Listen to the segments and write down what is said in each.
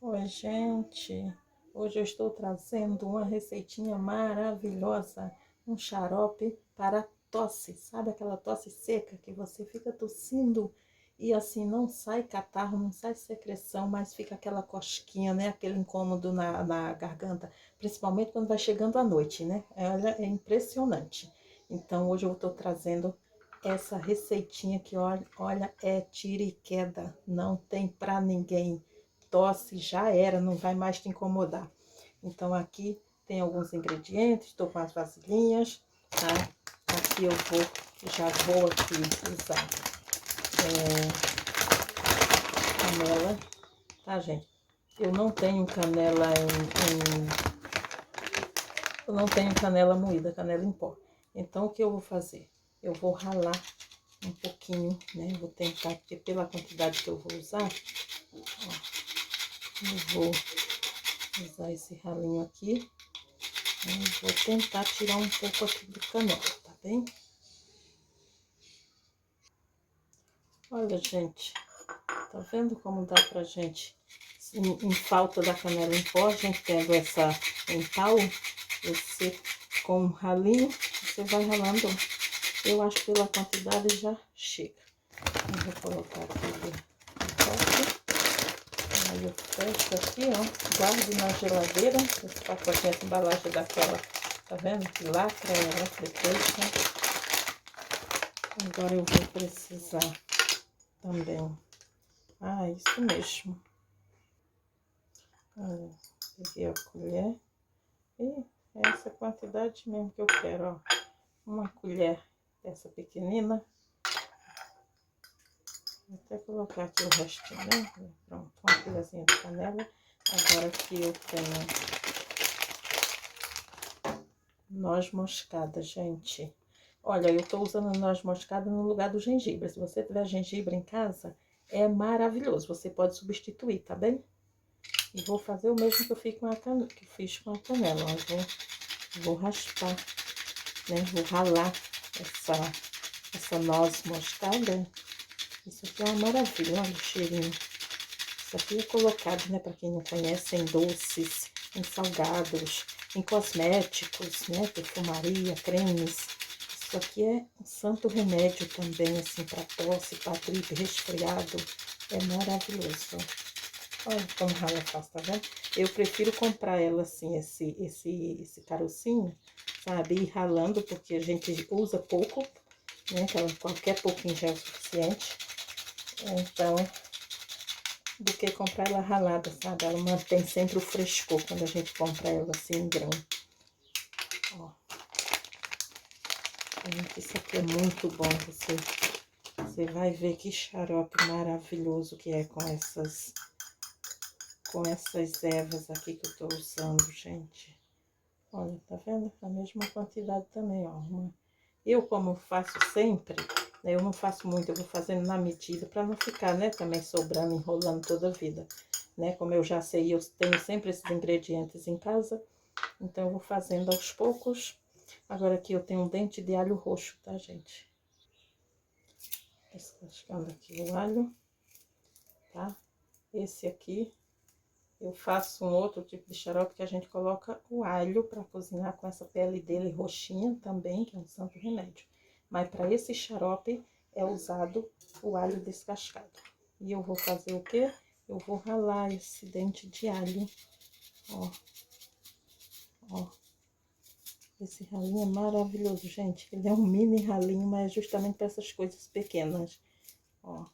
Oi, gente. Hoje eu estou trazendo uma receitinha maravilhosa, um xarope para tosse. Sabe aquela tosse seca que você fica tossindo e assim não sai catarro, não sai secreção, mas fica aquela cosquinha, né? Aquele incômodo na garganta, principalmente quando vai chegando a noite, né? É impressionante. Então hoje eu estou trazendo essa receitinha que olha, é tira e queda, não tem pra ninguém. Tosse já era, não vai mais te incomodar. Então aqui tem alguns ingredientes, estou com as vasilhinhas, tá? Aqui já vou aqui usar canela, tá, gente? Eu não tenho canela eu não tenho canela moída, canela em pó. Então o que eu vou fazer? Eu vou ralar um pouquinho, né? Vou tentar, porque pela quantidade que eu vou usar, ó, eu vou usar esse ralinho aqui. Vou tentar tirar um pouco aqui do canela, tá bem? Olha, gente, tá vendo como dá pra gente, em falta da canela em pó, a gente tendo essa em pau, você com um ralinho, você vai ralando. Eu acho que pela quantidade já chega. Eu vou colocar aqui o pote. Aí eu fecho aqui, ó, guardo na geladeira. Esse pacotinho, essa embalagem daquela, tá vendo? Que lacra ela depois, né? Agora eu vou precisar também. Ah, isso mesmo. Olha, peguei a colher. E é essa quantidade mesmo que eu quero, ó. Uma colher dessa pequenina. Vou até colocar aqui o restinho, né? Pronto, uma colherzinha de canela. Agora aqui eu tenho noz moscada, gente. Olha, eu tô usando noz moscada no lugar do gengibre. Se você tiver gengibre em casa, é maravilhoso. Você pode substituir, tá bem? E vou fazer o mesmo que eu fiz com a canela. Ó. Vou raspar, né? Vou ralar essa noz moscada. Isso aqui é uma maravilha, olha o cheirinho. Isso aqui é colocado, né? Para quem não conhece, em doces, em salgados, em cosméticos, né? Perfumaria, cremes. Isso aqui é um santo remédio também, assim, para tosse, para gripe, resfriado. É maravilhoso. Olha como rala fácil, tá vendo? Eu prefiro comprar ela assim, esse carocinho, sabe? Ir ralando, porque a gente usa pouco, né? Qualquer pouquinho já é o suficiente. Então, do que comprar ela ralada, sabe? Ela mantém sempre o frescor quando a gente compra ela assim em grão. Ó. Gente, isso aqui é muito bom. Você vai ver que xarope maravilhoso que é com essas ervas aqui que eu tô usando, gente. Olha, tá vendo? A mesma quantidade também, ó. Eu, como faço sempre, né, eu não faço muito, eu vou fazendo na medida, para não ficar, né, também sobrando, enrolando toda a vida, né? Como eu já sei, eu tenho sempre esses ingredientes em casa, então eu vou fazendo aos poucos. Agora aqui eu tenho um dente de alho roxo, tá, gente? Descascando aqui o alho, tá? Esse aqui eu faço um outro tipo de xarope que a gente coloca o alho para cozinhar com essa pele dele roxinha também, que é um santo remédio. Mas para esse xarope é usado o alho descascado. E eu vou fazer o quê? Eu vou ralar esse dente de alho, ó. Ó. Esse ralinho é maravilhoso, gente. Ele é um mini ralinho, mas é justamente para essas coisas pequenas, ó.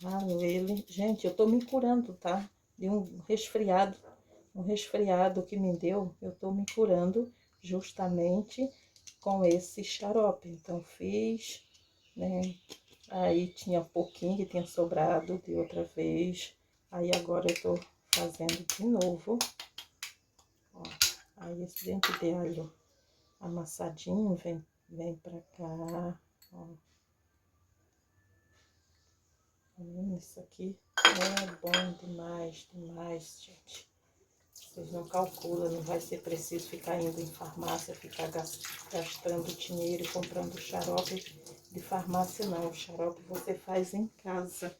Ralo ele. Gente, eu tô me curando, tá? De um resfriado que me deu, eu tô me curando justamente com esse xarope. Então, fiz, né? Aí tinha um pouquinho que tinha sobrado de outra vez. Aí agora eu tô fazendo de novo. Ó, aí esse dente de alho amassadinho vem pra cá, ó. Isso aqui é bom demais, demais, gente. Vocês não calculam, não vai ser preciso ficar indo em farmácia, ficar gastando dinheiro e comprando xarope de farmácia, não. O xarope você faz em casa,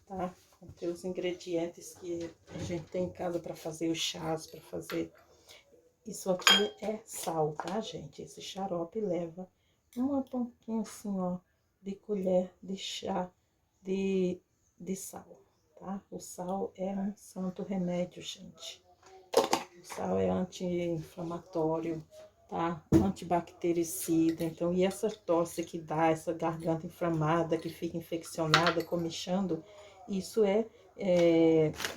tá? Comprei os ingredientes que a gente tem em casa para fazer os chás, para fazer. Isso aqui é sal, tá, gente? Esse xarope leva uma pontinha assim, ó, de colher de chá de sal, tá? O sal é um santo remédio, gente. O sal é anti-inflamatório, tá? Antibactericida. Então, e essa tosse que dá, essa garganta inflamada, que fica infeccionada, comichando, isso é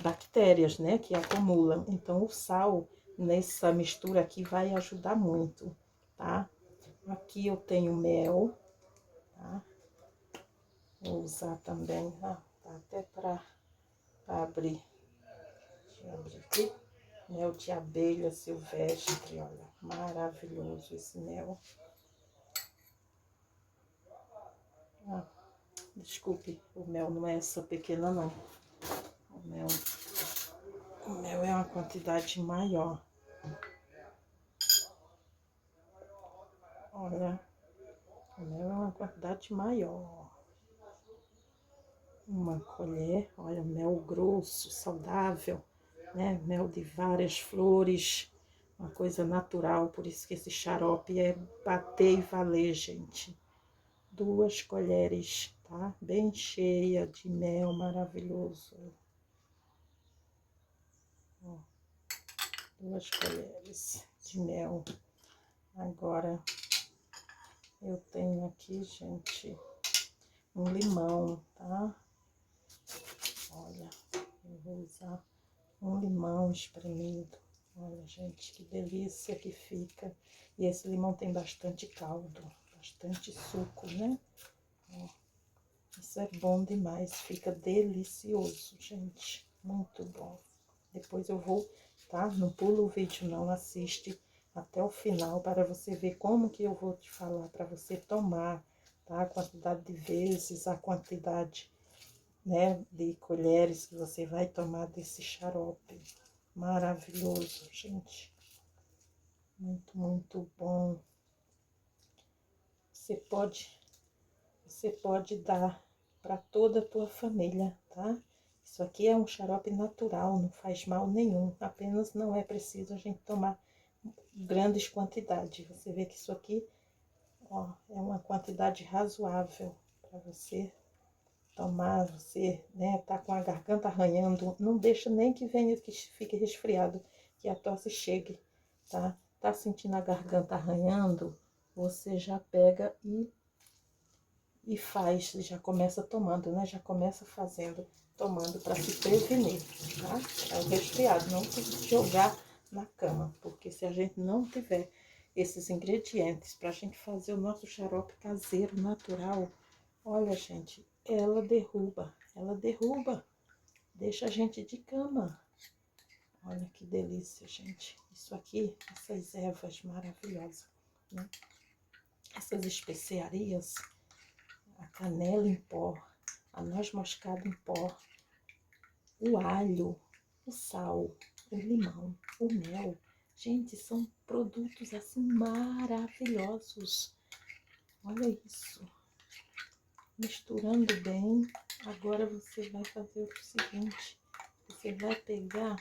bactérias, né? Que acumulam. Então, o sal nessa mistura aqui vai ajudar muito, tá? Aqui eu tenho mel, tá? Vou usar também, tá até para abrir. Deixa eu abrir aqui. Mel de abelha silvestre, olha, maravilhoso esse mel. Ah, desculpe, o mel não é essa pequena não. O mel é uma quantidade maior. Olha, o mel é uma quantidade maior. Uma colher, olha, mel grosso, saudável, né? Mel de várias flores, uma coisa natural, por isso que esse xarope é bater e valer, gente. 2 colheres, tá? Bem cheia de mel maravilhoso. Ó, 2 colheres de mel. Agora, eu tenho aqui, gente, um limão, tá? Olha, eu vou usar um limão espremido. Olha, gente, que delícia que fica. E esse limão tem bastante caldo, bastante suco, né? Ó, isso é bom demais, fica delicioso, gente. Muito bom. Depois eu vou, tá? Não pula o vídeo, não, assiste até o final para você ver como que eu vou te falar para você tomar, tá? A quantidade de vezes, a quantidade, né, de colheres que você vai tomar desse xarope. Maravilhoso, gente. Muito, muito bom. Você pode dar para toda a tua família, tá? Isso aqui é um xarope natural, não faz mal nenhum. Apenas não é preciso a gente tomar grandes quantidades. Você vê que isso aqui, ó, é uma quantidade razoável para você tomar. Você, né, tá com a garganta arranhando, não deixa nem que venha, que fique resfriado, que a tosse chegue, tá? Tá sentindo a garganta arranhando, você já pega e faz, já começa tomando, né? Já começa fazendo, tomando para se prevenir, tá? É o resfriado, não tem que jogar na cama, porque se a gente não tiver esses ingredientes pra gente fazer o nosso xarope caseiro, natural, olha, gente, ela derruba, deixa a gente de cama. Olha que delícia, gente. Isso aqui, essas ervas maravilhosas, né? Essas especiarias, a canela em pó, a noz moscada em pó, o alho, o sal, o limão, o mel. Gente, são produtos assim maravilhosos. Olha isso. Misturando bem, agora você vai fazer o seguinte. Você vai pegar,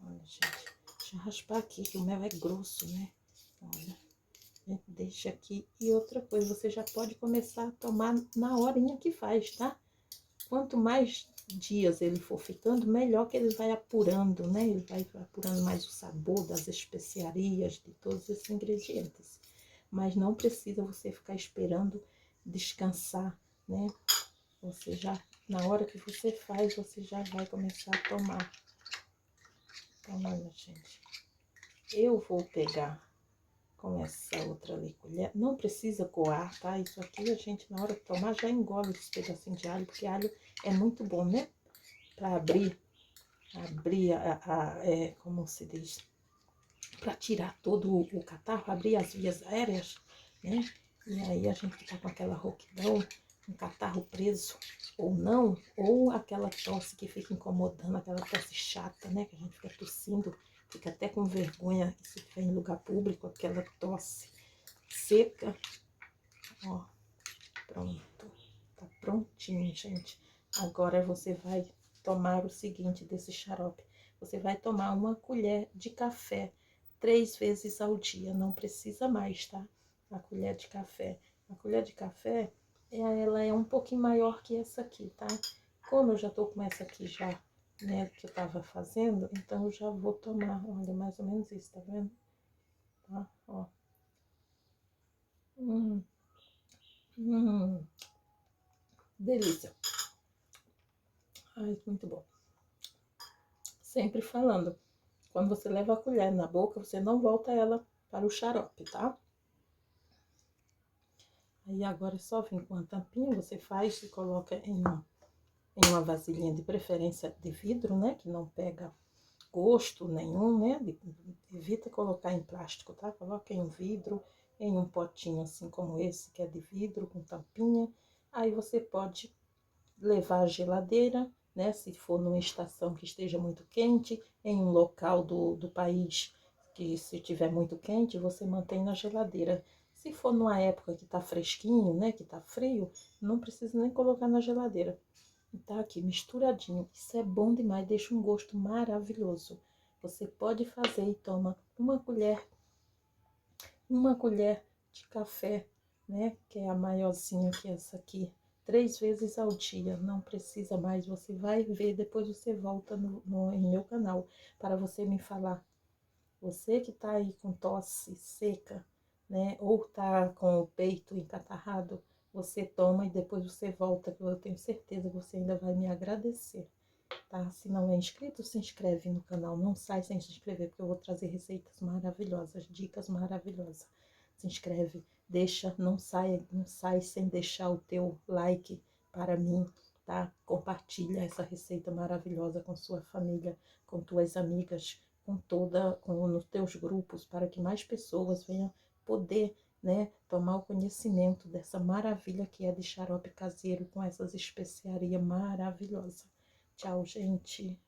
olha, gente, deixa eu raspar aqui, que o mel é grosso, né? Olha, a gente deixa aqui. E outra coisa, você já pode começar a tomar na horinha que faz, tá? Quanto mais dias ele for ficando, melhor que ele vai apurando, né? Ele vai apurando mais o sabor das especiarias, de todos esses ingredientes. Mas não precisa você ficar esperando descansar, né? Você já, na hora que você faz, você já vai começar a tomar. Então, olha, gente, eu vou pegar com essa outra ali colher. Não precisa coar, tá? Isso aqui a gente, na hora de tomar, já engole esse pedacinho de alho, porque alho é muito bom, né? Para abrir como se diz, para tirar todo o catarro, abrir as vias aéreas, né? E aí a gente fica com aquela rouquidão, um catarro preso, ou não, ou aquela tosse que fica incomodando, aquela tosse chata, né? Que a gente fica tossindo, fica até com vergonha se estiver em lugar público, aquela tosse seca. Ó, pronto, tá prontinho, gente. Agora você vai tomar o seguinte desse xarope. Você vai tomar uma colher de café 3 vezes ao dia. Não precisa mais, tá? A colher de café. A colher de café, ela é um pouquinho maior que essa aqui, tá? Como eu já tô com essa aqui já, né, que eu tava fazendo, então eu já vou tomar, olha, mais ou menos isso, tá vendo? Tá, ó. Hum, hum, delícia. Ai, muito bom. Sempre falando, quando você leva a colher na boca, você não volta ela para o xarope, tá? Aí agora é só vir com a tampinha, você faz e coloca em uma vasilhinha de preferência de vidro, né? Que não pega gosto nenhum, né? Evita colocar em plástico, tá? Coloca em um vidro, em um potinho assim como esse, que é de vidro com tampinha. Aí você pode levar à geladeira, né? Se for numa estação que esteja muito quente, em um local do país que se tiver muito quente, você mantém na geladeira. Se for numa época que tá fresquinho, né? Que tá frio, não precisa nem colocar na geladeira. Tá aqui misturadinho. Isso é bom demais, deixa um gosto maravilhoso. Você pode fazer e toma uma colher de café, né? Que é a maiorzinha que essa aqui. 3 vezes ao dia, não precisa mais. Você vai ver, depois você volta em meu canal para você me falar. Você que tá aí com tosse seca, né? Ou tá com o peito encatarrado, você toma e depois você volta, que eu tenho certeza que você ainda vai me agradecer, tá? Se não é inscrito, se inscreve no canal. Não sai sem se inscrever, porque eu vou trazer receitas maravilhosas, dicas maravilhosas. Se inscreve, deixa, não sai sem deixar o teu like para mim, tá? Compartilha essa receita maravilhosa com sua família, com tuas amigas, nos teus grupos, para que mais pessoas venham poder, né, tomar o conhecimento dessa maravilha que é de xarope caseiro com essas especiarias maravilhosas. Tchau, gente.